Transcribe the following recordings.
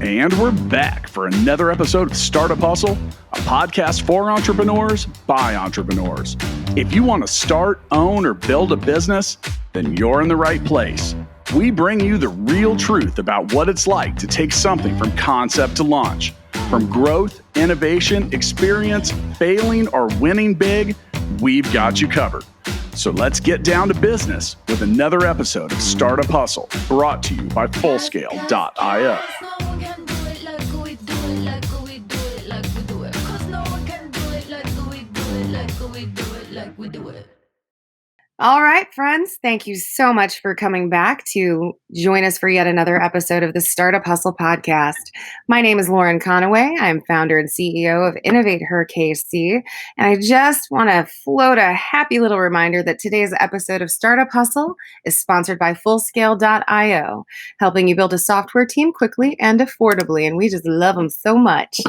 And we're back for another episode of Startup Hustle, a podcast for entrepreneurs by entrepreneurs. If you want to start, own, or build a business, then you're in the right place. We bring you the real truth about what it's like to take something from concept to launch. From growth, innovation, experience, failing, or winning big, we've got you covered. So let's get down to business with another episode of Startup Hustle, brought to you by Fullscale.io. All right, friends, thank you so much for coming back to join us for yet another episode of the Startup Hustle podcast. My name is Lauren Conaway. I'm founder and CEO of InnovateHerKC, and I just want to float a happy little reminder that today's episode of Startup Hustle is sponsored by Fullscale.io, helping you build a software team quickly and affordably, and we just love them so much.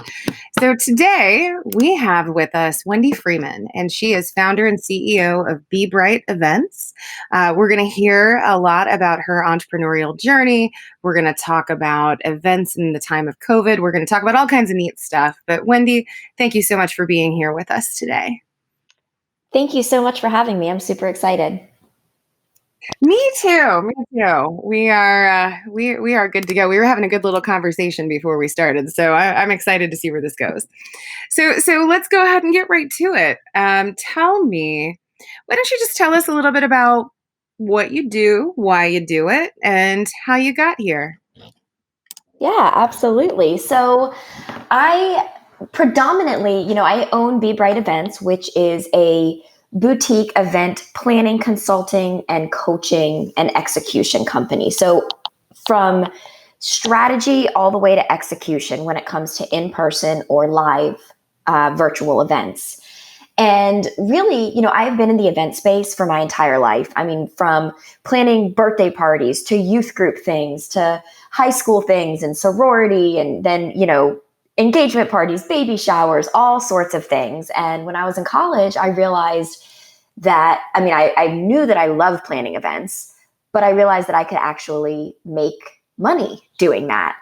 So today we have with us Wendi Freeman, and she is founder and CEO of Be Bright Events. We're going to hear a lot about her entrepreneurial journey. We're going to talk about events in the time of COVID. We're going to talk about all kinds of neat stuff. But Wendi, thank you so much for being here with us today. Thank you so much for having me. I'm super excited. Me too. We are good to go. We were having a good little conversation before we started, so I'm excited to see where this goes. So let's go ahead and get right to it. Tell me, why don't you just tell us a little bit about what you do, why you do it, and how you got here? Yeah, absolutely. So I predominantly, I own Be Bright Events, which is a boutique event planning, consulting, and coaching and execution company. So from strategy all the way to execution when it comes to in-person or live virtual events. And really, I've been in the event space for my entire life. I mean, from planning birthday parties to youth group things to high school things and sorority and then, engagement parties, baby showers, all sorts of things. And when I was in college, I realized that, I knew that I loved planning events, but I realized that I could actually make money doing that.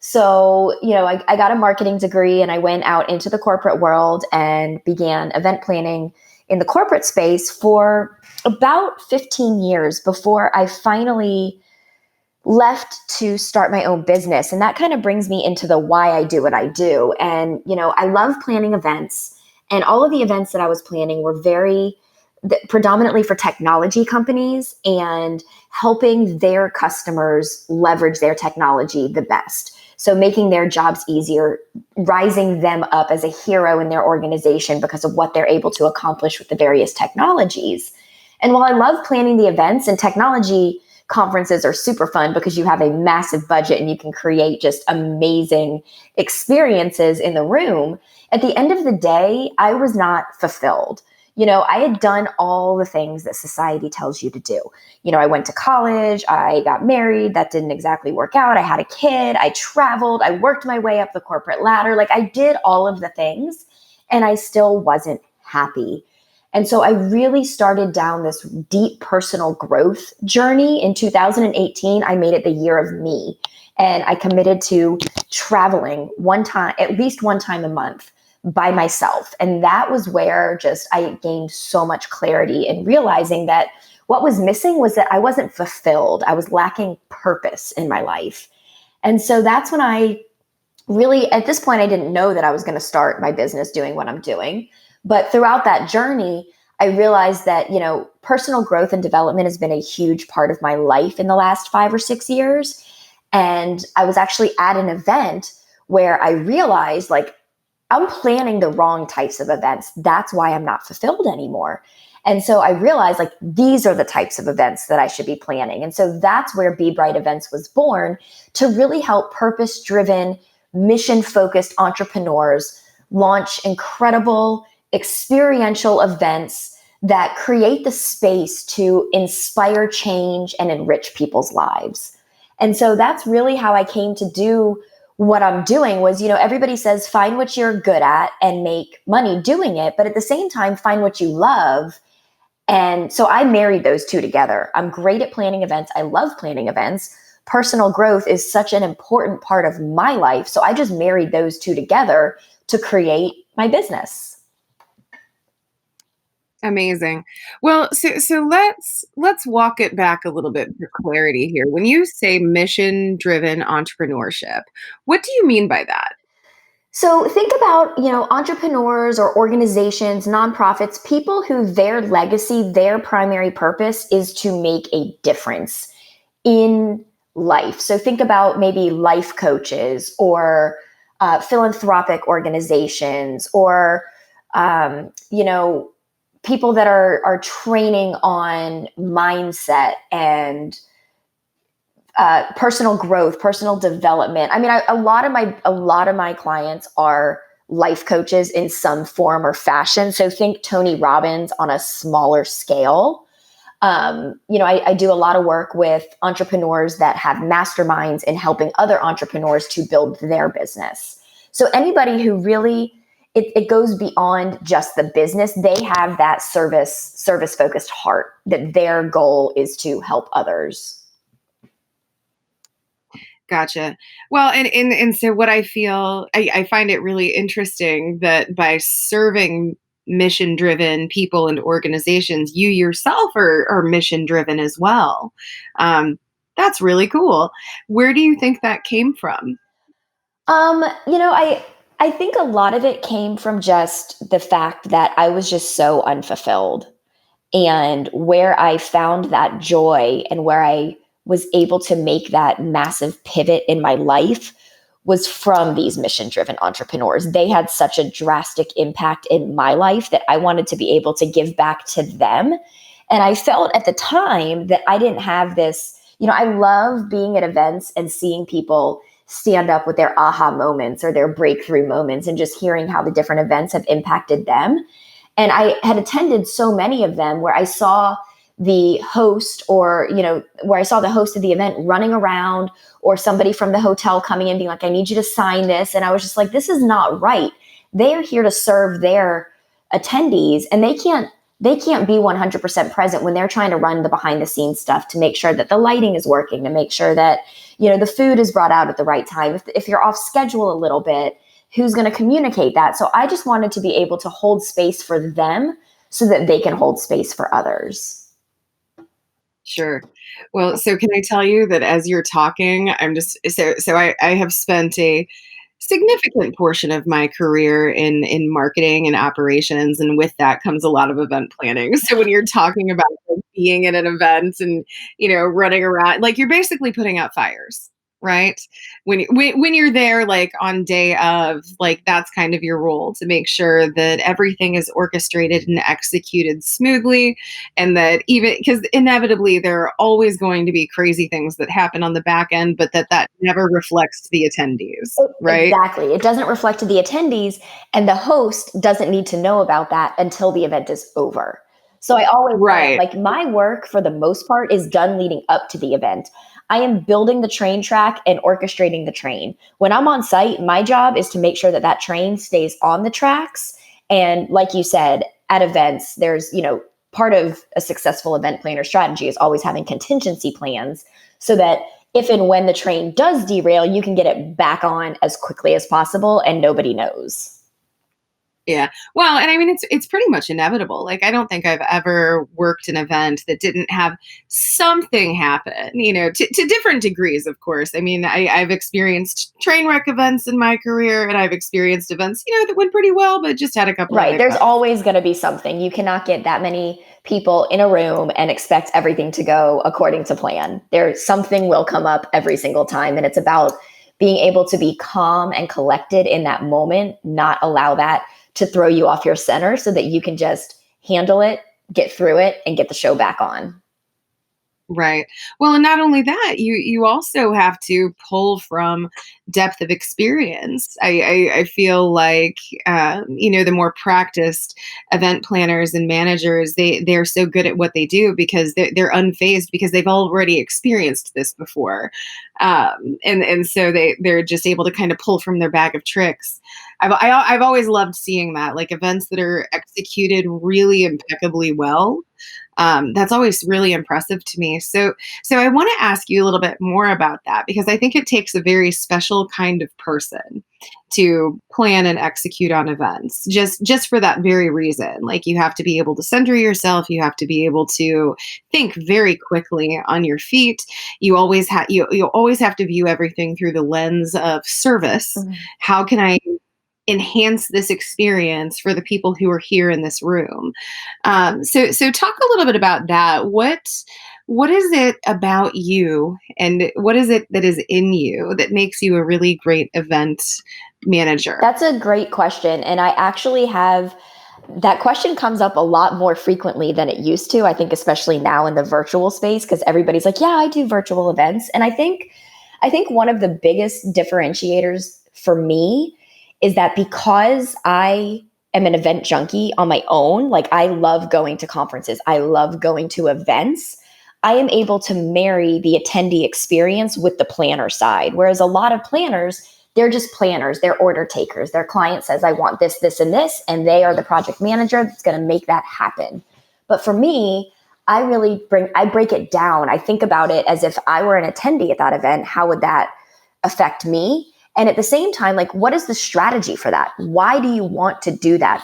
So, I got a marketing degree and I went out into the corporate world and began event planning in the corporate space for about 15 years before I finally left to start my own business. And that kind of brings me into the why I do what I do. And, I love planning events, and all of the events that I was planning were predominantly for technology companies and helping their customers leverage their technology the best. So making their jobs easier, rising them up as a hero in their organization because of what they're able to accomplish with the various technologies. And while I love planning the events, and technology conferences are super fun because you have a massive budget and you can create just amazing experiences in the room, at the end of the day, I was not fulfilled. I had done all the things that society tells you to do. I went to college, I got married, that didn't exactly work out. I had a kid, I traveled, I worked my way up the corporate ladder. Like, I did all of the things and I still wasn't happy. And so I really started down this deep personal growth journey. In 2018, I made it the year of me. And I committed to traveling at least one time a month by myself. And that was where I gained so much clarity in realizing that what was missing was that I wasn't fulfilled. I was lacking purpose in my life. And so that's when I really, at this point, I didn't know that I was going to start my business doing what I'm doing. But throughout that journey, I realized that, personal growth and development has been a huge part of my life in the last 5 or 6 years. And I was actually at an event where I realized, I'm planning the wrong types of events. That's why I'm not fulfilled anymore. And so I realized these are the types of events that I should be planning. And so that's where Be Bright Events was born, to really help purpose-driven, mission-focused entrepreneurs launch incredible experiential events that create the space to inspire change and enrich people's lives. And so that's really how I came to do what I'm doing. Was, everybody says, find what you're good at and make money doing it. But at the same time, find what you love. And so I married those two together. I'm great at planning events. I love planning events, personal growth is such an important part of my life. So I just married those two together to create my business. Amazing. Well, so let's walk it back a little bit for clarity here. When you say mission-driven entrepreneurship, what do you mean by that? So think about, entrepreneurs or organizations, nonprofits, people who their legacy, their primary purpose is to make a difference in life. So think about maybe life coaches or philanthropic organizations or, people that are training on mindset and personal growth, personal development. I mean, a lot of my clients are life coaches in some form or fashion. So think Tony Robbins on a smaller scale. I do a lot of work with entrepreneurs that have masterminds in helping other entrepreneurs to build their business. So anybody who really it goes beyond just the business. They have that service focused heart that their goal is to help others. Gotcha. Well, and so what I find it really interesting that by serving mission-driven people and organizations, you yourself are mission-driven as well. Um, that's really cool. Where do you think that came from? I think a lot of it came from just the fact that I was just so unfulfilled. And where I found that joy and where I was able to make that massive pivot in my life was from these mission driven entrepreneurs. They had such a drastic impact in my life that I wanted to be able to give back to them. And I felt at the time that I didn't have this, I love being at events and seeing people stand up with their aha moments or their breakthrough moments and just hearing how the different events have impacted them. And I had attended so many of them where I saw the host or, where I saw the host of the event running around or somebody from the hotel coming in being like, I need you to sign this. And I was just like, this is not right. They are here to serve their attendees and they can't be 100% present when they're trying to run the behind the scenes stuff to make sure that the lighting is working, to make sure that, the food is brought out at the right time. If you're off schedule a little bit, who's going to communicate that? So I just wanted to be able to hold space for them so that they can hold space for others. Sure. Well, so can I tell you that as you're talking, I'm just I have spent a significant portion of my career in marketing and operations, and with that comes a lot of event planning. So when you're talking about like, being at an event and running around, like you're basically putting out fires, right? When you're there, like on day of, like that's kind of your role to make sure that everything is orchestrated and executed smoothly, and that even because inevitably there are always going to be crazy things that happen on the back end, but that never reflects to the attendees, right? Exactly. It doesn't reflect to the attendees, and the host doesn't need to know about that until the event is over. So I always Right. like my work for the most part is done leading up to the event. I am building the train track and orchestrating the train. When I'm on site, my job is to make sure that that train stays on the tracks. And like you said, at events, there's, part of a successful event planner strategy is always having contingency plans so that if and when the train does derail, you can get it back on as quickly as possible and nobody knows. Yeah. Well, and I mean, it's pretty much inevitable. Like, I don't think I've ever worked an event that didn't have something happen, to different degrees, of course. I mean, I've experienced train wreck events in my career, and I've experienced events, that went pretty well, but just had a couple Right. of There's hiccups. always going to be something. You cannot get that many people in a room and expect everything to go according to plan. Something will come up every single time. And it's about being able to be calm and collected in that moment, not allow that to throw you off your center so that you can just handle it, get through it, and get the show back on. Right. Well, and not only that, you also have to pull from depth of experience. I feel like the more practiced event planners and managers, they're so good at what they do because they're unfazed because they've already experienced this before, and so they're just able to kind of pull from their bag of tricks. I've always loved seeing that, like events that are executed really impeccably well. That's always really impressive to me. So I want to ask you a little bit more about that, because I think it takes a very special kind of person to plan and execute on events, just for that very reason. Like, you have to be able to center yourself, you have to be able to think very quickly on your feet. You always have to view everything through the lens of service. Mhm. How can I enhance this experience for the people who are here in this room? So talk a little bit about that. What is it about you, and what is it that is in you that makes you a really great event manager? That's a great question. And I actually have that question comes up a lot more frequently than it used to. I think, especially now in the virtual space, because everybody's like, yeah, I do virtual events. And I think one of the biggest differentiators for me is that because I am an event junkie on my own, like I love going to conferences, I love going to events, I am able to marry the attendee experience with the planner side. Whereas a lot of planners, they're just planners, they're order takers. Their client says, I want this, this, and this, and they are the project manager that's going to make that happen. But for me, I break it down. I think about it as if I were an attendee at that event, how would that affect me? And at the same time, like, what is the strategy for that? Why do you want to do that?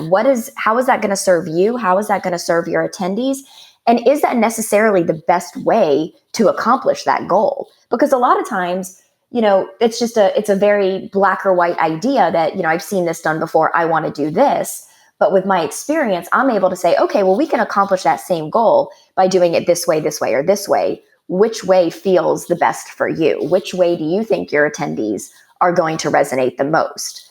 How is that going to serve you? How is that going to serve your attendees? And is that necessarily the best way to accomplish that goal? Because a lot of times, it's a very black or white idea that, I've seen this done before, I want to do this. But with my experience, I'm able to say, okay, well, we can accomplish that same goal by doing it this way, or this way. Which way feels the best for you? Which way do you think your attendees are going to resonate the most?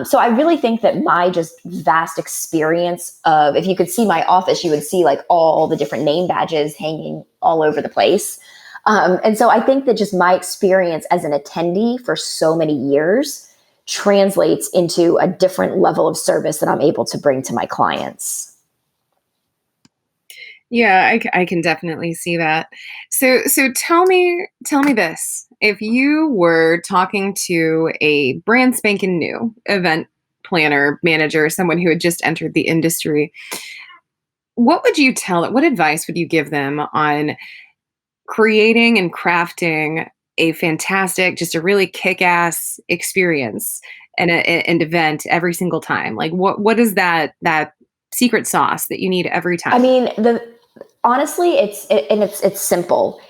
So I really think that my just vast experience of, if you could see my office, you would see like all the different name badges hanging all over the place. And so I think that just my experience as an attendee for so many years translates into a different level of service that I'm able to bring to my clients. Yeah, I can definitely see that. So tell me this. If you were talking to a brand spanking new event planner, manager, someone who had just entered the industry, what would you tell it? What advice would you give them on creating and crafting a fantastic, just a really kick-ass experience and an event every single time? Like, what is that secret sauce that you need every time? I mean, honestly, it's simple,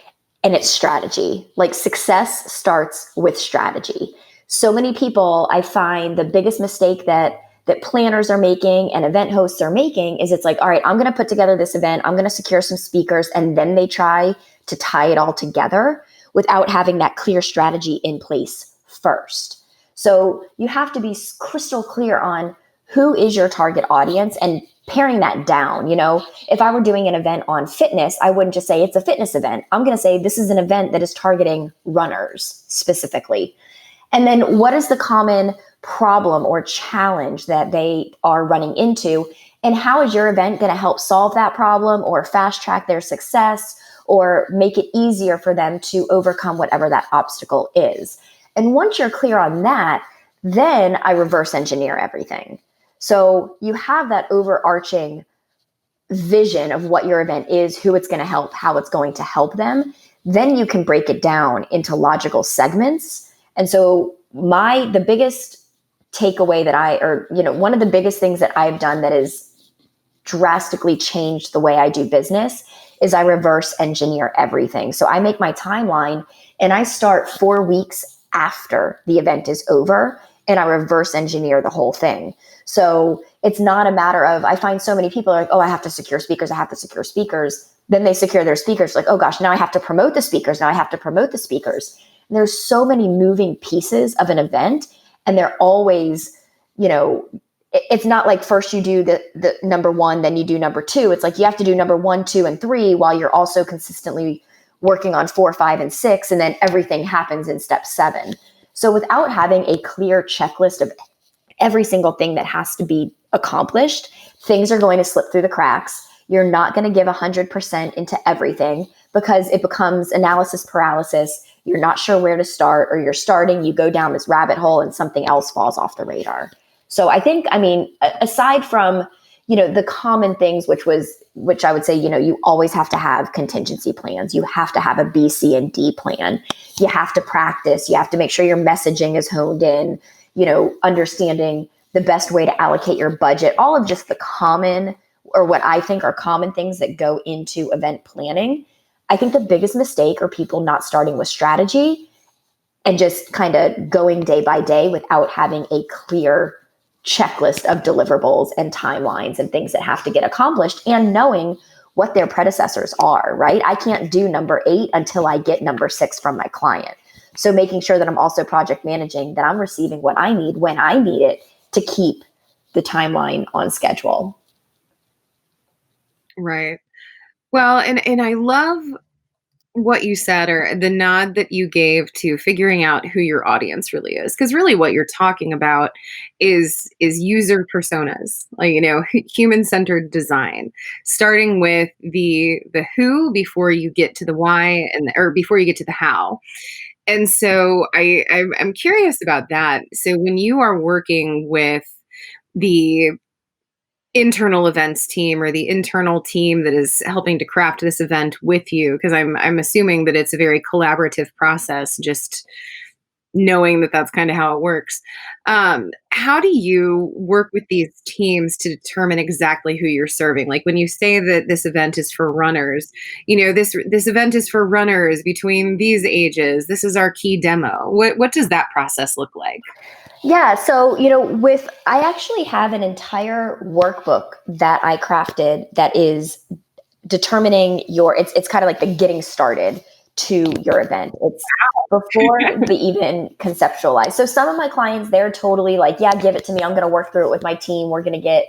and it's strategy. Like, success starts with strategy. So many people, I find the biggest mistake that planners are making and event hosts are making is, it's like, all right, I'm going to put together this event, I'm going to secure some speakers, and then they try to tie it all together without having that clear strategy in place first. So you have to be crystal clear on who is your target audience and paring that down. If I were doing an event on fitness, I wouldn't just say it's a fitness event. I'm going to say this is an event that is targeting runners specifically. And then what is the common problem or challenge that they are running into? And how is your event going to help solve that problem or fast track their success or make it easier for them to overcome whatever that obstacle is? And once you're clear on that, then I reverse engineer everything. So you have that overarching vision of what your event is, who it's going to help, how it's going to help them. Then you can break it down into logical segments. And so the biggest takeaway one of the biggest things that I've done that has drastically changed the way I do business is I reverse engineer everything. So I make my timeline and I start 4 weeks after the event is over, and I reverse engineer the whole thing. So it's not a matter of, I find so many people are like, oh, I have to secure speakers. Then they secure their speakers. Like, oh gosh, now I have to promote the speakers. And there's so many moving pieces of an event, and they're always, it's not like first you do the number one, then you do number two. It's like you have to do number 1, 2, and 3 while you're also consistently working on 4, 5, and 6. And then everything happens in step 7. So without having a clear checklist of every single thing that has to be accomplished, things are going to slip through the cracks. You're not going to give 100% into everything because it becomes analysis paralysis. You're not sure where to start, or you're starting, you go down this rabbit hole and something else falls off the radar. So I think, aside from, the common things, which I would say, you always have to have contingency plans. You have to have a B, C, and D plan. You have to practice. You have to make sure your messaging is honed in, understanding the best way to allocate your budget, all of just the common, or what I think are common things that go into event planning. I think the biggest mistake are people not starting with strategy and just kind of going day by day without having a clear checklist of deliverables and timelines and things that have to get accomplished, and knowing what their predecessors are, right? I can't do number 8 until I get number 6 from my client. So making sure that I'm also project managing, that I'm receiving what I need when I need it to keep the timeline on schedule. Right. Well, and I love what you said, or the nod that you gave to figuring out who your audience really is, because really what you're talking about is user personas, like, human-centered design, starting with the who before you get to the why, or before you get to the how. And so I'm curious about that. So when you are working with the internal events team, or the internal team that is helping to craft this event with you, because I'm assuming that it's a very collaborative process, just knowing that that's kind of how it works. How do you work with these teams to determine exactly who you're serving? Like when you say that this event is for runners, this event is for runners between these ages. This is our key demo. What does that process look like? Yeah. So, I actually have an entire workbook that I crafted that is determining it's kind of like the getting started to your event. It's before they even conceptualize. So some of my clients, they're totally like, yeah, give it to me. I'm going to work through it with my team. We're going to get,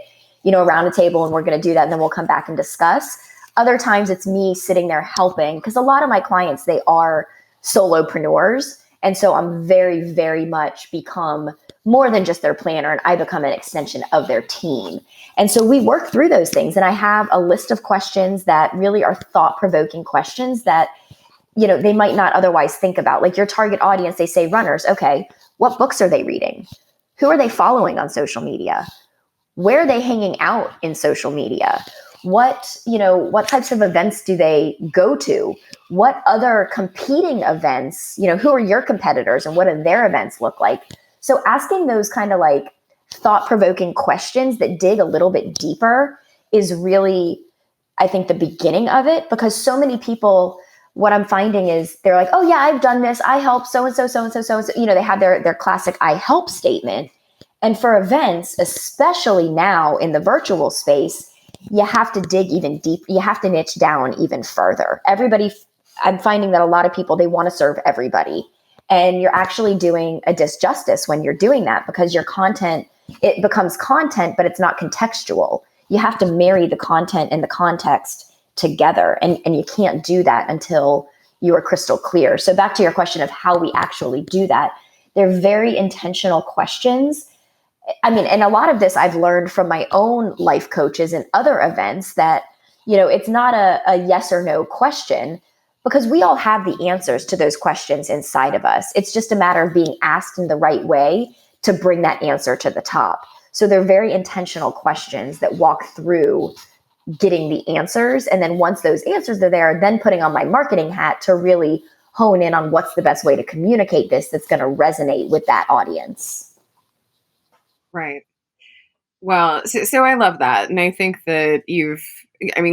around a table and we're going to do that. And then we'll come back and discuss. Other times it's me sitting there helping, because a lot of my clients, they are solopreneurs. And so I'm very, very much become more than just their planner, and I become an extension of their team. And so we work through those things. And I have a list of questions that really are thought-provoking questions that, they might not otherwise think about. Like your target audience, they say runners. Okay, what books are they reading? Who are they following on social media? Where are they hanging out in social media? What types of events do they go to? What other competing events, who are your competitors and what do their events look like? So asking those kind of like thought-provoking questions that dig a little bit deeper is really, I think, the beginning of it, because so many people, what I'm finding is they're like, oh yeah, I've done this. I help so-and-so, so-and-so, so-and-so. They have their classic I help statement. And for events, especially now in the virtual space, you have to dig even deep. You have to niche down even further. I'm finding that a lot of people, they want to serve everybody. And you're actually doing a disjustice when you're doing that, because your content, it becomes content, but it's not contextual. You have to marry the content and the context together. And you can't do that until you are crystal clear. So back to your question of how we actually do that, they're very intentional questions. And a lot of this I've learned from my own life coaches and other events, that, it's not a yes or no question, because we all have the answers to those questions inside of us. It's just a matter of being asked in the right way to bring that answer to the top. So they're very intentional questions that walk through getting the answers. And then once those answers are there, then putting on my marketing hat to really hone in on what's the best way to communicate this that's going to resonate with that audience. Right. Well, so I love that. And I think that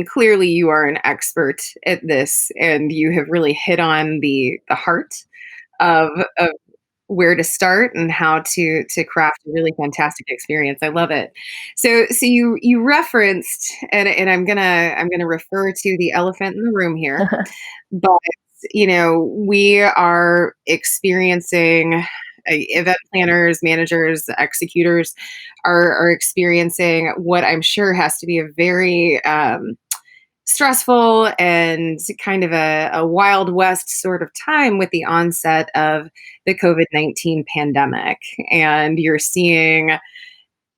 clearly you are an expert at this, and you have really hit on the heart of where to start and how to craft a really fantastic experience. I love it. So you referenced, and I'm gonna refer to the elephant in the room here, but we are experiencing, event planners, managers, executors are experiencing what I'm sure has to be a very stressful and kind of a Wild West sort of time with the onset of the COVID-19 pandemic. And you're seeing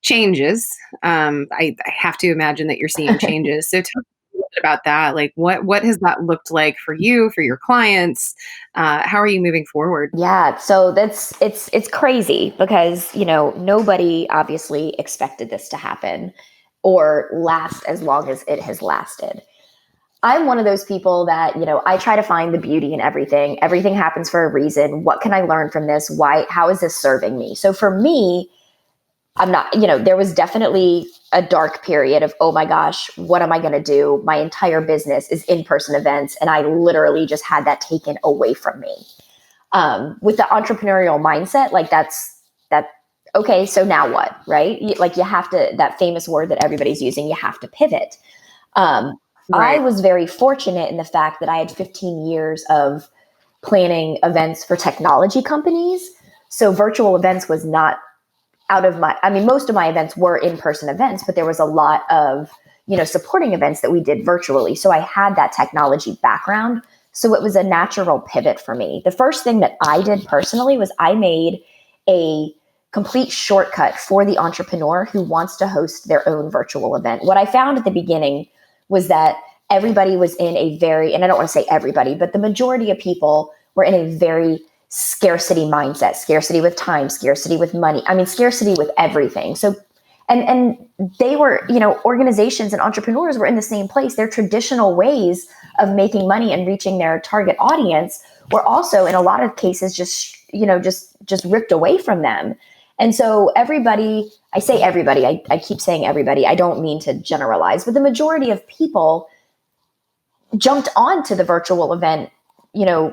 changes. I have to imagine that you're seeing changes. So tell me a little bit about that. Like what has that looked like for you, for your clients? How are you moving forward? Yeah, so it's crazy, because nobody obviously expected this to happen. or last as long as it has lasted. I'm one of those people that, I try to find the beauty in everything. Everything happens for a reason. What can I learn from this? Why? How is this serving me? So for me, I'm not, there was definitely a dark period of, oh my gosh, what am I going to do? My entire business is in-person events. And I literally just had that taken away from me. With the entrepreneurial mindset, like that. Okay, so now what, right? Like you have to, that famous word that everybody's using, you have to pivot. Right. I was very fortunate in the fact that I had 15 years of planning events for technology companies. So virtual events was not most of my events were in-person events, but there was a lot of, supporting events that we did virtually. So I had that technology background. So it was a natural pivot for me. The first thing that I did personally was I made a complete shortcut for the entrepreneur who wants to host their own virtual event. What I found at the beginning was that everybody was in a very, and I don't want to say everybody, but the majority of people were in a very scarcity mindset, scarcity with time, scarcity with money. Scarcity with everything. So, and they were, organizations and entrepreneurs were in the same place. Their traditional ways of making money and reaching their target audience were also in a lot of cases just ripped away from them. And so everybody, I say everybody, I keep saying everybody, I don't mean to generalize, but the majority of people jumped onto the virtual event,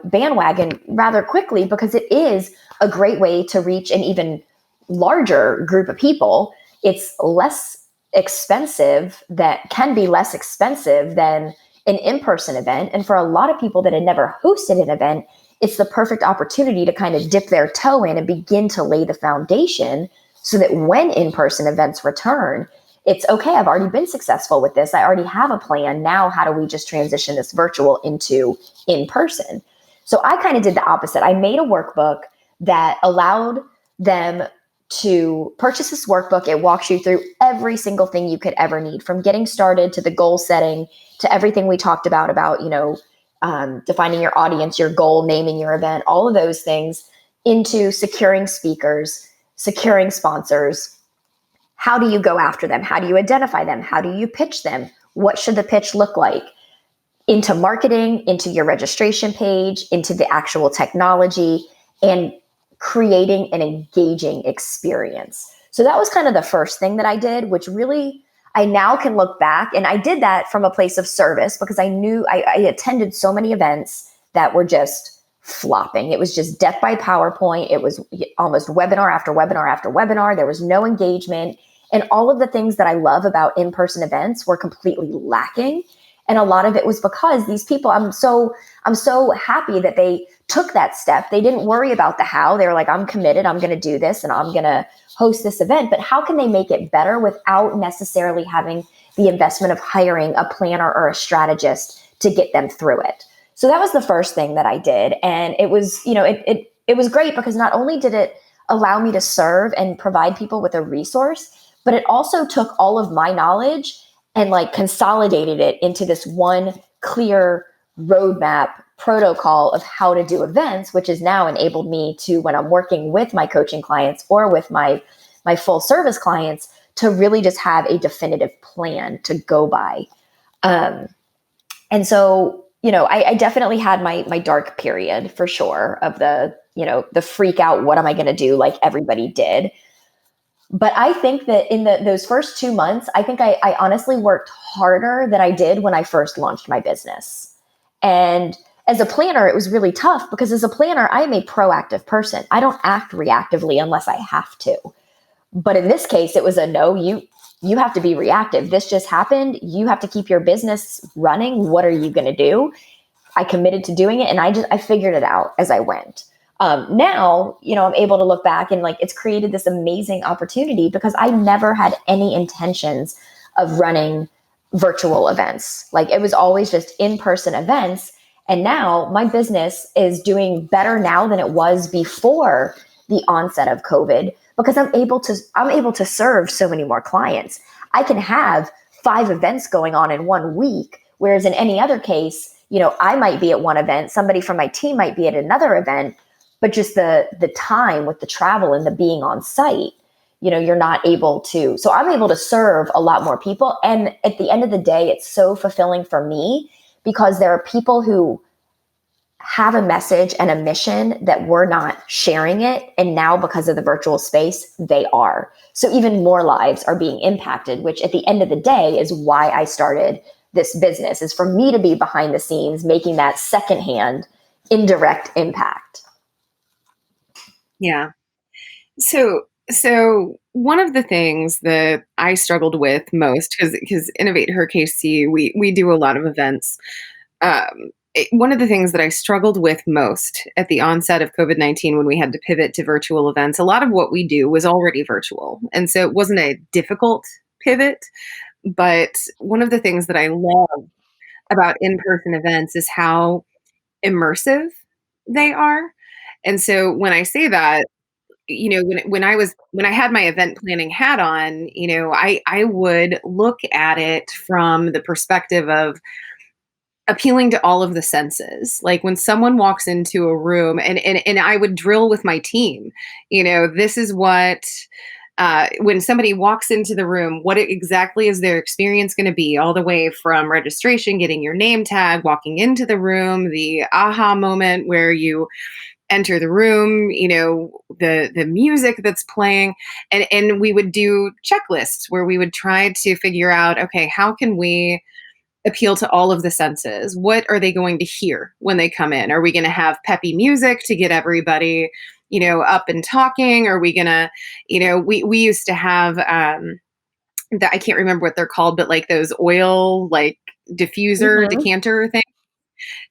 bandwagon rather quickly because it is a great way to reach an even larger group of people. It's less expensive, that can be less expensive than an in-person event. And for a lot of people that had never hosted an event, it's the perfect opportunity to kind of dip their toe in and begin to lay the foundation so that when in-person events return, it's okay, I've already been successful with this. I already have a plan. Now, how do we just transition this virtual into in-person? So I kind of did the opposite. I made a workbook that allowed them to purchase this workbook. It walks you through every single thing you could ever need, from getting started to the goal setting to everything we talked about, defining your audience, your goal, naming your event, all of those things, into securing speakers, securing sponsors. How do you go after them? How do you identify them? How do you pitch them? What should the pitch look like? Into marketing, into your registration page, into the actual technology, and creating an engaging experience. So that was kind of the first thing that I did, which really I now can look back, and I did that from a place of service because I knew I attended so many events that were just flopping. It was just death by PowerPoint. It was almost webinar after webinar after webinar. There was no engagement. And all of the things that I love about in-person events were completely lacking. And a lot of it was because these people, I'm so happy that they took that step. They didn't worry about the how. They were like, I'm committed. I'm going to do this and I'm going to host this event. But how can they make it better without necessarily having the investment of hiring a planner or a strategist to get them through it? So that was the first thing that I did. And it was, it was great because not only did it allow me to serve and provide people with a resource, but it also took all of my knowledge and consolidated it into this one clear roadmap protocol of how to do events, which has now enabled me to, when I'm working with my coaching clients or with my full service clients, to really just have a definitive plan to go by. And so, I definitely had my dark period for sure of the freak out, what am I going to do, like everybody did. But I think that in those first 2 months, I think I honestly worked harder than I did when I first launched my business. And as a planner, it was really tough because as a planner, I am a proactive person. I don't act reactively unless I have to. But in this case, it was a no, you have to be reactive. This just happened. You have to keep your business running. What are you going to do? I committed to doing it, and I figured it out as I went. Now, I'm able to look back and it's created this amazing opportunity because I never had any intentions of running virtual events. It was always just in-person events. And now my business is doing better now than it was before the onset of COVID because I'm able to serve so many more clients. I can have 5 events going on in 1 week, whereas in any other case, I might be at one event, somebody from my team might be at another event, but just the time with the travel and the being on site, you're not able to. So I'm able to serve a lot more people. And at the end of the day, it's so fulfilling for me because there are people who have a message and a mission that we're not sharing it. And now because of the virtual space, they are. So even more lives are being impacted, which at the end of the day is why I started this business, is for me to be behind the scenes, making that secondhand indirect impact. Yeah. So one of the things that I struggled with most, because InnovateHerKC, we do a lot of events. One of the things that I struggled with most at the onset of COVID-19 when we had to pivot to virtual events, a lot of what we do was already virtual. And so it wasn't a difficult pivot. But one of the things that I love about in-person events is how immersive they are. And so when I say that, when I had my event planning hat on, I would look at it from the perspective of appealing to all of the senses. Like when someone walks into a room, and I would drill with my team, this is what when somebody walks into the room, what exactly is their experience going to be, all the way from registration, getting your name tag, walking into the room, the aha moment where you enter the room, the music that's playing, and we would do checklists where we would try to figure out, okay, how can we appeal to all of the senses? What are they going to hear when they come in? Are we going to have peppy music to get everybody, up and talking? Are we going to, we used to have, that I can't remember what they're called, but like those oil, like diffuser, Mm-hmm. decanter thing.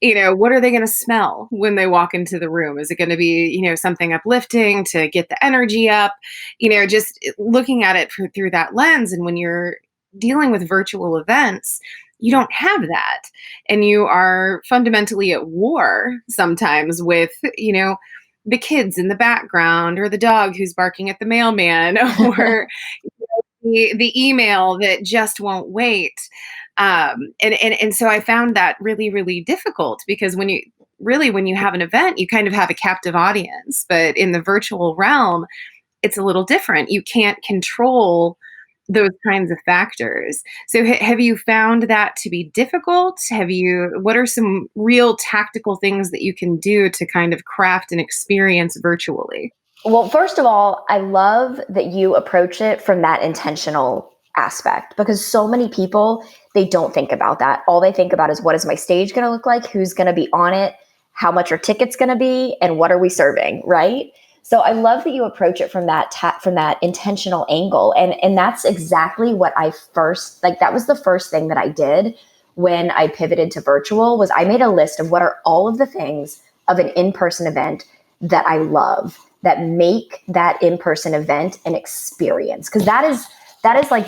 What are they going to smell when they walk into the room? Is it going to be, something uplifting to get the energy up? Just looking at it through that lens. And when you're dealing with virtual events, you don't have that. And you are fundamentally at war sometimes with, the kids in the background, or the dog who's barking at the mailman, or the email that just won't wait. And so I found that really, really difficult, because when you have an event, you kind of have a captive audience, but in the virtual realm, it's a little different. You can't control those kinds of factors. So have you found that to be difficult? What are some real tactical things that you can do to kind of craft an experience virtually? Well, first of all, I love that you approach it from that intentional aspect, because so many people, they don't think about that. All they think about is, what is my stage going to look like? Who's going to be on it? How much are tickets going to be? And what are we serving? Right? So I love that you approach it from that intentional angle. And that's exactly what that was the first thing that I did when I pivoted to virtual. Was I made a list of what are all of the things of an in-person event that I love, that make that in-person event an experience. Because that is like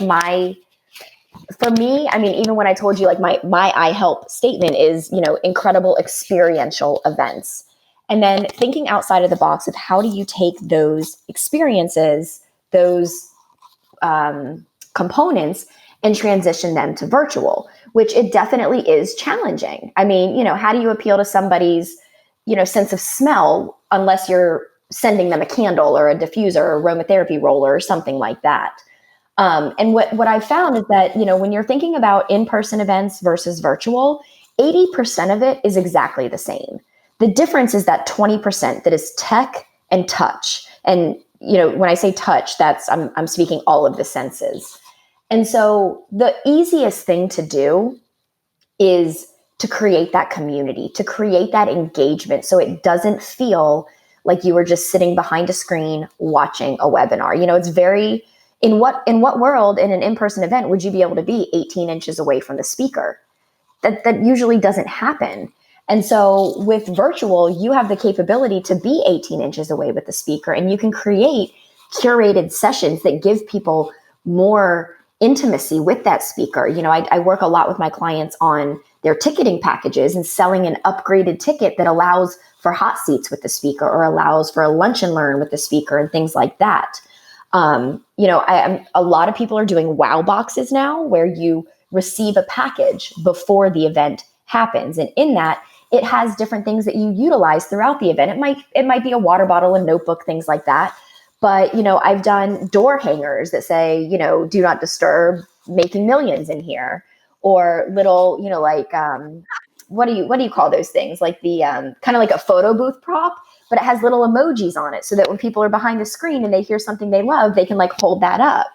for me, I mean, even when I told you, like my I help statement is, incredible experiential events. And then thinking outside of the box of, how do you take those experiences, those components, and transition them to virtual, which it definitely is challenging. I mean, how do you appeal to somebody's, sense of smell, unless you're sending them a candle or a diffuser or a aromatherapy roller or something like that? And what I found is that, when you're thinking about in-person events versus virtual, 80% of it is exactly the same. The difference is that 20% that is tech and touch. And, when I say touch, I'm speaking all of the senses. And so the easiest thing to do is to create that community, to create that engagement, so it doesn't feel like you were just sitting behind a screen watching a webinar. It's very, in what world in an in-person event would you be able to be 18 inches away from the speaker? That usually doesn't happen. And so with virtual, you have the capability to be 18 inches away with the speaker, and you can create curated sessions that give people more intimacy with that speaker. I work a lot with my clients on their ticketing packages and selling an upgraded ticket that allows for hot seats with the speaker, or allows for a lunch and learn with the speaker, and things like that. A lot of people are doing wow boxes now, where you receive a package before the event happens. And in that, it has different things that you utilize throughout the event. It might be a water bottle, a notebook, things like that. But, I've done door hangers that say, do not disturb, making millions in here, or little, what do you call those things? Like the kind of like a photo booth prop, but it has little emojis on it so that when people are behind the screen and they hear something they love, they can like hold that up.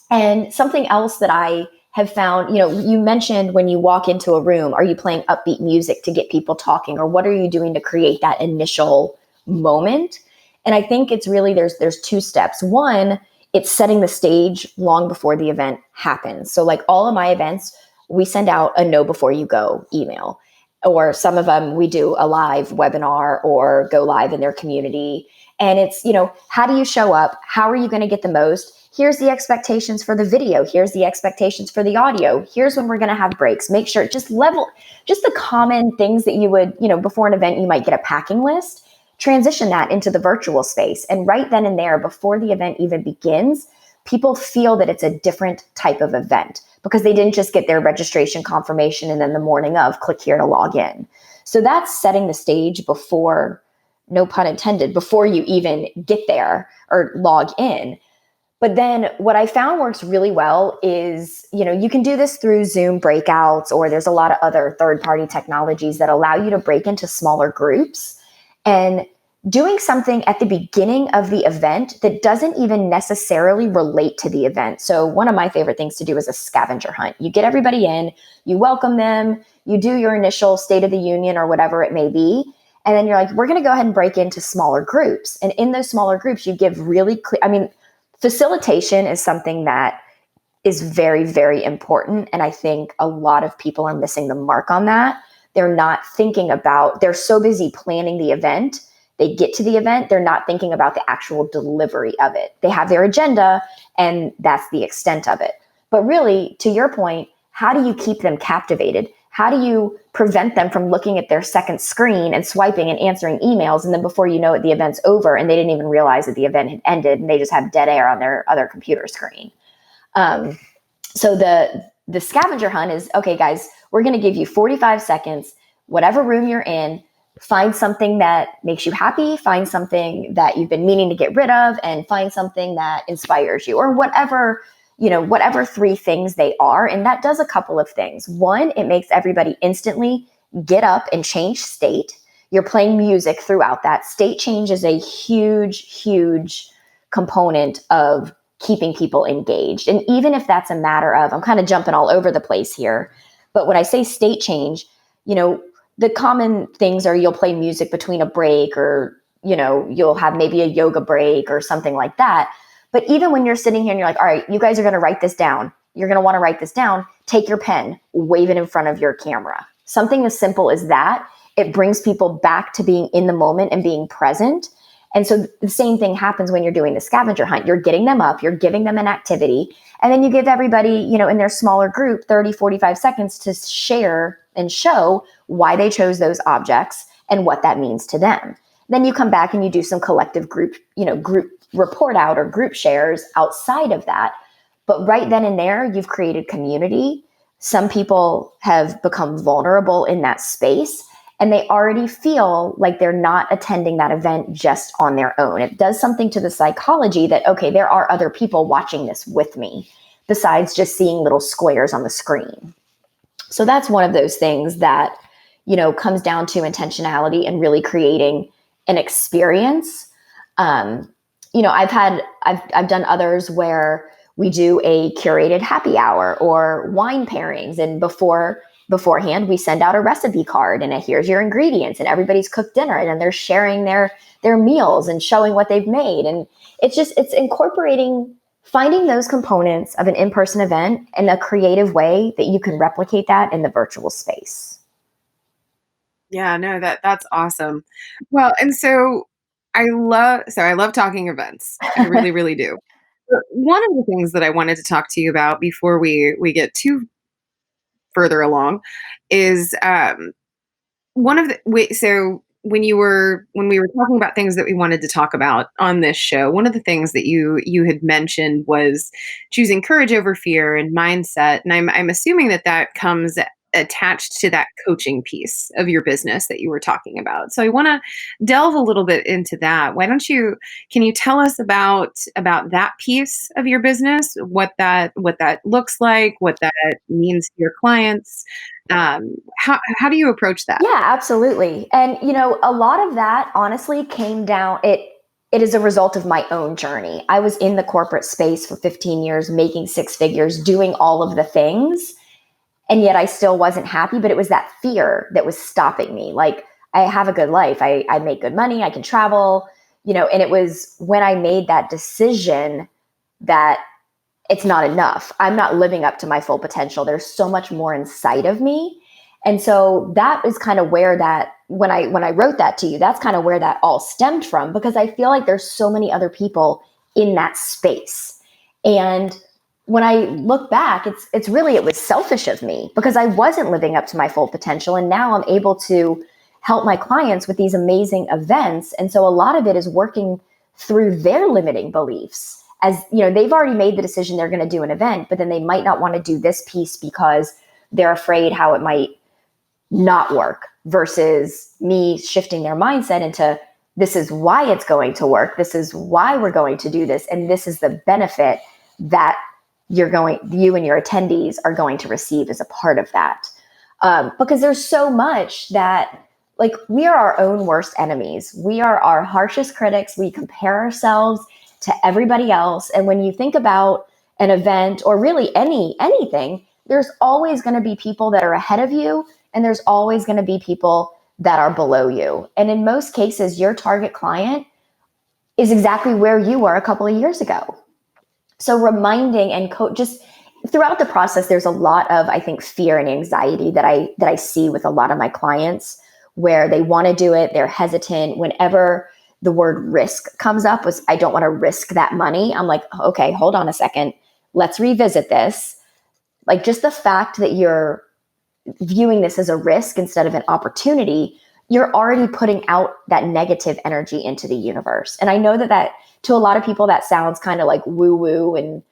And something else that I have found, you mentioned when you walk into a room, are you playing upbeat music to get people talking, or what are you doing to create that initial moment? And I think it's really, there's two steps. One, it's setting the stage long before the event happens. So like all of my events, we send out a know before you go email, or some of them we do a live webinar or go live in their community. And it's, how do you show up? How are you going to get the most? Here's the expectations for the video. Here's the expectations for the audio. Here's when we're going to have breaks. Make sure just the common things that you would, before an event, you might get a packing list. Transition that into the virtual space. And right then and there, before the event even begins, people feel that it's a different type of event because they didn't just get their registration confirmation and then the morning of click here to log in. So that's setting the stage before, no pun intended, before you even get there or log in. But then what I found works really well is, you can do this through Zoom breakouts, or there's a lot of other third-party technologies that allow you to break into smaller groups. And doing something at the beginning of the event that doesn't even necessarily relate to the event. So one of my favorite things to do is a scavenger hunt. You get everybody in, you welcome them, you do your initial State of the Union or whatever it may be. And then you're like, we're going to go ahead and break into smaller groups. And in those smaller groups, you give really clear, facilitation is something that is very, very important. And I think a lot of people are missing the mark on that. They're not thinking about, they're so busy planning the event. They get to the event, they're not thinking about the actual delivery of it. They have their agenda and that's the extent of it. But really, to your point, how do you keep them captivated? How do you prevent them from looking at their second screen and swiping and answering emails? And then before you know it, the event's over and they didn't even realize that the event had ended and they just have dead air on their other computer screen. So the scavenger hunt is, okay, guys, we're going to give you 45 seconds, whatever room you're in, find something that makes you happy, find something that you've been meaning to get rid of, and find something that inspires you, or whatever three things they are. And that does a couple of things. One, it makes everybody instantly get up and change state. You're playing music throughout that. State change is a huge, huge component of keeping people engaged. And even if that's a matter of, I'm kind of jumping all over the place here, but when I say state change, the common things are you'll play music between a break, or, you'll have maybe a yoga break or something like that. But even when you're sitting here and you're like, all right, you guys are going to write this down. You're going to want to write this down. Take your pen, wave it in front of your camera. Something as simple as that. It brings people back to being in the moment and being present. And so the same thing happens when you're doing the scavenger hunt. You're getting them up, you're giving them an activity, and then you give everybody, in their smaller group, 30, 45 seconds to share and show why they chose those objects and what that means to them. Then you come back and you do some collective group report out or group shares outside of that. But right then and there, you've created community. Some people have become vulnerable in that space, and they already feel like they're not attending that event just on their own. It does something to the psychology that, okay, there are other people watching this with me besides just seeing little squares on the screen. So that's one of those things that, comes down to intentionality and really creating an experience. I've done others where we do a curated happy hour or wine pairings, and beforehand, we send out a recipe card and here's your ingredients, and everybody's cooked dinner, and then they're sharing their meals and showing what they've made. And it's incorporating, finding those components of an in-person event in a creative way that you can replicate that in the virtual space. Yeah, no, that's awesome. Well, and so I love talking events. I really, really do. But one of the things that I wanted to talk to you about before we get too further along is so when we were talking about things that we wanted to talk about on this show, one of the things that you had mentioned was choosing courage over fear and mindset. And I'm assuming that comes attached to that coaching piece of your business that you were talking about. So I want to delve a little bit into that. Can you tell us about that piece of your business, what that looks like, what that means to your clients? How do you approach that? Yeah, absolutely. And a lot of that honestly came down it is a result of my own journey. I was in the corporate space for 15 years, making six figures, doing all of the things, and yet I still wasn't happy, but it was that fear that was stopping me. Like, I have a good life. I make good money, I can travel, and it was when I made that decision that it's not enough. I'm not living up to my full potential. There's so much more inside of me. And so that is kind of where that when I wrote that to you, that's kind of where that all stemmed from, because I feel like there's so many other people in that space. And when I look back, it was selfish of me because I wasn't living up to my full potential. And now I'm able to help my clients with these amazing events. And so a lot of it is working through their limiting beliefs. As they've already made the decision they're going to do an event, but then they might not want to do this piece because they're afraid how it might not work, versus me shifting their mindset into, this is why it's going to work. This is why we're going to do this. And this is the benefit that you and your attendees are going to receive as a part of that. Because there's so much that, like, we are our own worst enemies. We are our harshest critics. We compare ourselves to everybody else. And when you think about an event or really anything, there's always going to be people that are ahead of you, and there's always going to be people that are below you. And in most cases, your target client is exactly where you were a couple of years ago. So reminding and just throughout the process, there's a lot of, I think, fear and anxiety that I see with a lot of my clients, where they want to do it, they're hesitant. Whenever the word risk comes up, was, I don't want to risk that money. I'm like, okay, hold on a second. Let's revisit this. Like, just the fact that you're viewing this as a risk instead of an opportunity, you're already putting out that negative energy into the universe. And I know that to a lot of people, that sounds kind of like woo-woo and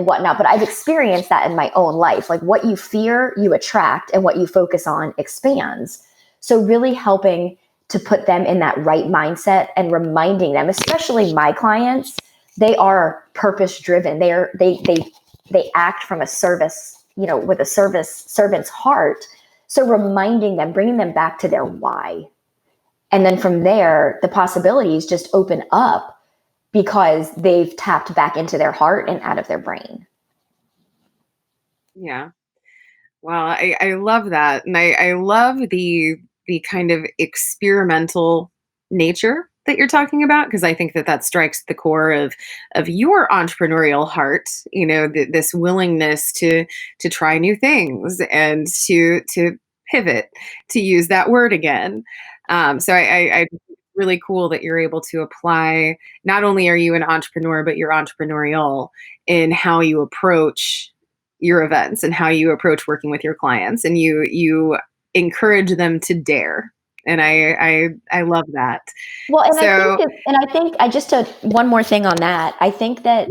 whatnot, but I've experienced that in my own life. Like, what you fear, you attract, and what you focus on expands. So really helping to put them in that right mindset and reminding them, especially my clients, they are purpose driven. They act from a service, with a servant's heart. So reminding them, bringing them back to their why. And then from there, the possibilities just open up because they've tapped back into their heart and out of their brain. Yeah. Well, I love that. And I love the kind of experimental nature that you're talking about, because I think that strikes the core of your entrepreneurial heart, this willingness to try new things and to pivot, to use that word again. So I really cool that you're able to apply, not only are you an entrepreneur, but you're entrepreneurial in how you approach your events and how you approach working with your clients, and you encourage them to dare. And I love that. Well, So I think I just to one more thing on that. I think that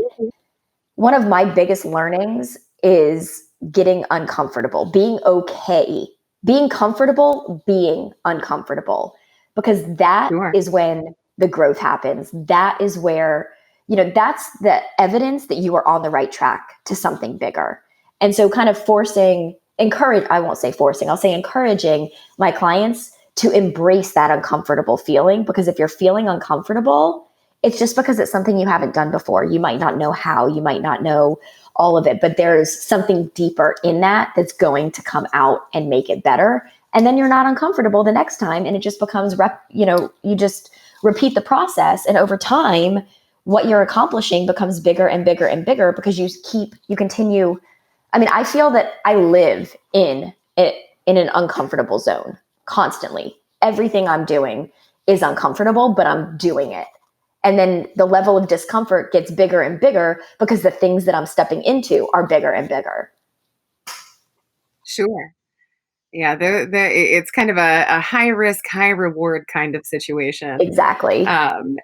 one of my biggest learnings is getting uncomfortable, being okay, being comfortable, being uncomfortable, because that sure. is when the growth happens. That is where, that's the evidence that you are on the right track to something bigger. And so kind of I won't say forcing, I'll say encouraging my clients to embrace that uncomfortable feeling, because if you're feeling uncomfortable, it's just because it's something you haven't done before. You might not know how, you might not know all of it, but there's something deeper in that that's going to come out and make it better. And then you're not uncomfortable the next time, and it just becomes you just repeat the process, and over time what you're accomplishing becomes bigger and bigger and bigger, because you continue. I mean, I feel that I live in an uncomfortable zone constantly. Everything I'm doing is uncomfortable, but I'm doing it. And then the level of discomfort gets bigger and bigger because the things that I'm stepping into are bigger and bigger. Sure. Yeah, it's kind of a high risk, high reward kind of situation. Exactly. And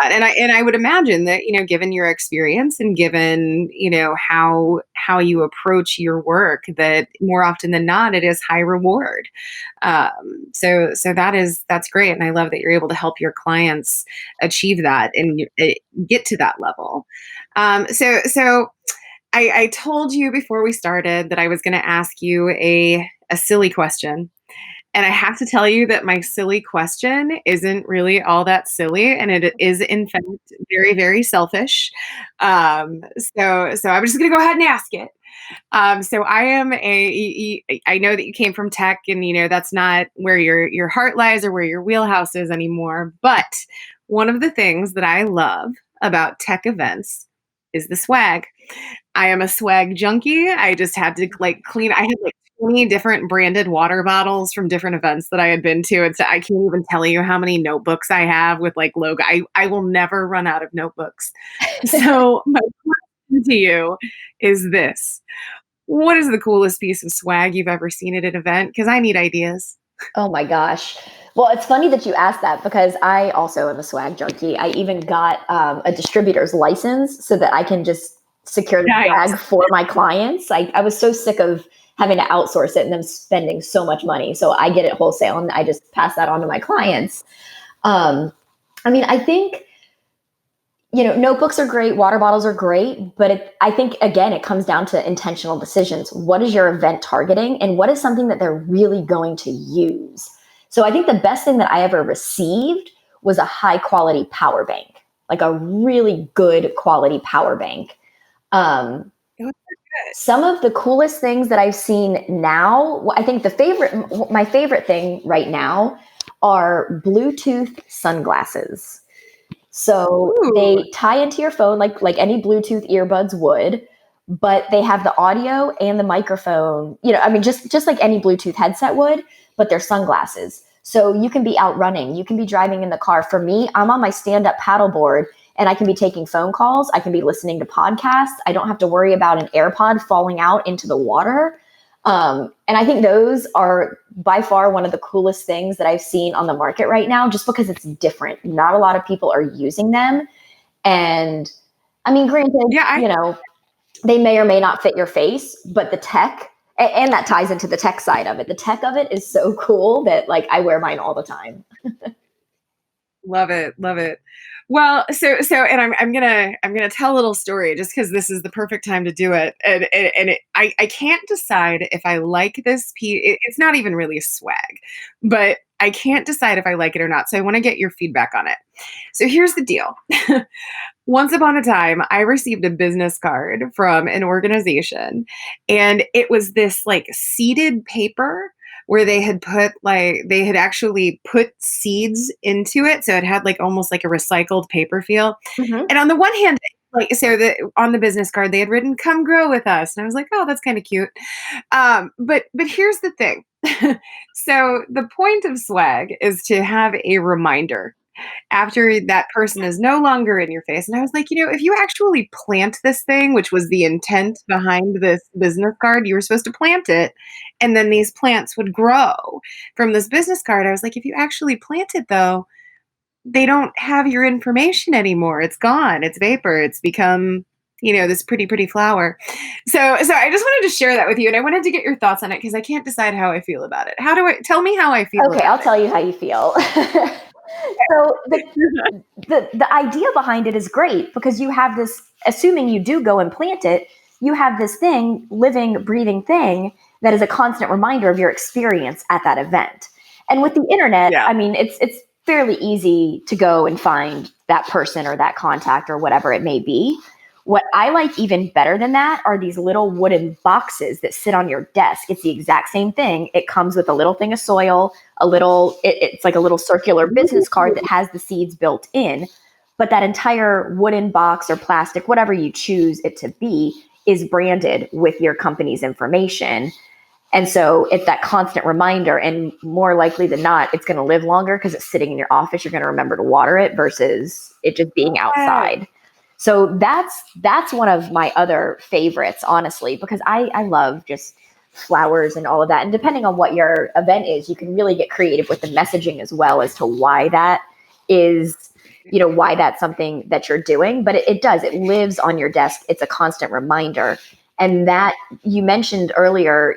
that. And I would imagine that, given your experience and given, how you approach your work, that more often than not, it is high reward. So that's great. And I love that you're able to help your clients achieve that and get to that level. So I told you before we started that I was going to ask you a silly question. And I have to tell you that my silly question isn't really all that silly, and it is in fact very, very selfish. So I'm just going to go ahead and ask it. So I know that you came from tech, and that's not where your heart lies or where your wheelhouse is anymore. But one of the things that I love about tech events is the swag. I am a swag junkie. I just had to clean. I had 20 different branded water bottles from different events that I had been to. And so I can't even tell you how many notebooks I have with logo. I will never run out of notebooks. So my question to you is this. What is the coolest piece of swag you've ever seen at an event? Because I need ideas. Oh my gosh. Well, it's funny that you asked that because I also am a swag junkie. I even got a distributor's license so that I can just secure the swag for my clients. I was so sick of having to outsource it and them spending so much money. So I get it wholesale and I just pass that on to my clients. I think, notebooks are great, water bottles are great, but I think, again, it comes down to intentional decisions. What is your event targeting and what is something that they're really going to use? So I think the best thing that I ever received was a high quality power bank, like a really good quality power bank. Some of the coolest things that I've seen now, I think my favorite thing right now are Bluetooth sunglasses. So they tie into your phone like any Bluetooth earbuds would, but they have the audio and the microphone, just like any Bluetooth headset would, but they're sunglasses. So you can be out running, you can be driving in the car. For me, I'm on my stand-up paddleboard and I can be taking phone calls. I can be listening to podcasts. I don't have to worry about an AirPod falling out into the water. And I think those are by far one of the coolest things that I've seen on the market right now, just because it's different. Not a lot of people are using them. And granted, they may or may not fit your face, but the tech, and that ties into the tech side of it. The tech of it is so cool that I wear mine all the time. Love it. Love it. Well, and I'm gonna tell a little story just because this is the perfect time to do it. And I can't decide if I like this piece. It's not even really swag, but I can't decide if I like it or not. So I want to get your feedback on it. So here's the deal. Once upon a time, I received a business card from an organization, and it was this seeded paper where they had actually put seeds into it. So it had almost like a recycled paper feel. Mm-hmm. And on the one hand, on the business card, they had written, "Come grow with us." And I was like, oh, that's kind of cute. But here's the thing. So the point of swag is to have a reminder after that person is no longer in your face. And I was like, if you actually plant this thing, which was the intent behind this business card, you were supposed to plant it. And then these plants would grow from this business card. I was like, if you actually plant it though, they don't have your information anymore. It's gone. It's vapor. It's become, this pretty, pretty flower. So I just wanted to share that with you. And I wanted to get your thoughts on it because I can't decide how I feel about it. Tell me how I feel. Okay, I'll tell you how you feel. So the idea behind it is great because you have this, assuming you do go and plant it, you have this thing, living, breathing thing that is a constant reminder of your experience at that event. And with the internet, it's fairly easy to go and find that person or that contact or whatever it may be. What I like even better than that are these little wooden boxes that sit on your desk. It's the exact same thing. It comes with a little thing of soil, it's like a little circular business card that has the seeds built in. But that entire wooden box or plastic, whatever you choose it to be, is branded with your company's information. And so it's that constant reminder, and more likely than not, it's going to live longer because it's sitting in your office. You're going to remember to water it versus it just being outside. So that's one of my other favorites, honestly, because I love just flowers and all of that. And depending on what your event is, you can really get creative with the messaging as well as to why that is why that's something that you're doing, but it does, it lives on your desk. It's a constant reminder. And that you mentioned earlier,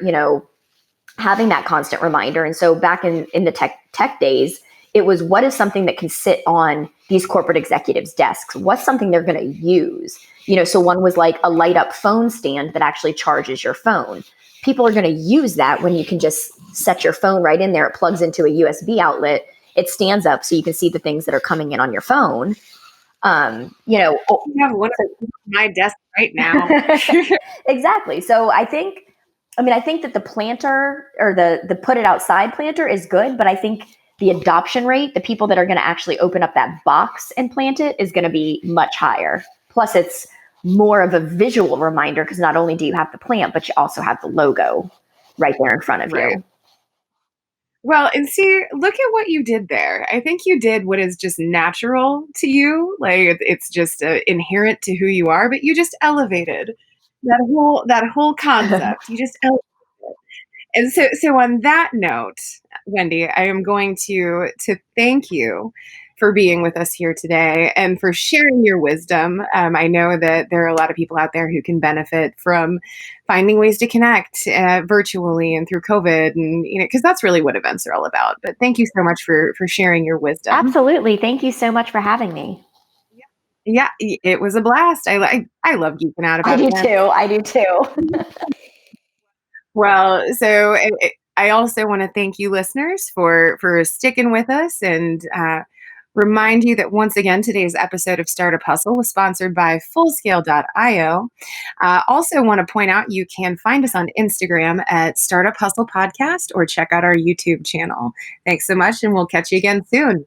having that constant reminder. And so back in the tech days, it was, what is something that can sit on these corporate executives' desks? What's something they're going to use? So one was like a light up phone stand that actually charges your phone. People are going to use that when you can just set your phone right in there. It plugs into a USB outlet. It stands up so you can see the things that are coming in on your phone. I have one on my desk right now. Exactly. So I think that the planter, or the put it outside planter, is good, but I think the adoption rate, the people that are going to actually open up that box and plant it, is going to be much higher. Plus, it's more of a visual reminder, because not only do you have the plant, but you also have the logo right there in front of you. Well, and see, look at what you did there. I think you did what is just natural to you. Like, it's just inherent to who you are, but you just elevated that whole concept. You just elevated it. And so on that note, Wendi, I am going to thank you for being with us here today and for sharing your wisdom. I know that there are a lot of people out there who can benefit from finding ways to connect virtually and through COVID, and because that's really what events are all about. But thank you so much for sharing your wisdom. Absolutely. Thank you so much for having me. Yeah, it was a blast. I love geeking out about it. I do too. Well, so I also want to thank you, listeners, for sticking with us, and remind you that once again, today's episode of Startup Hustle was sponsored by Fullscale.io. Also want to point out, you can find us on Instagram at Startup Hustle Podcast, or check out our YouTube channel. Thanks so much, and we'll catch you again soon.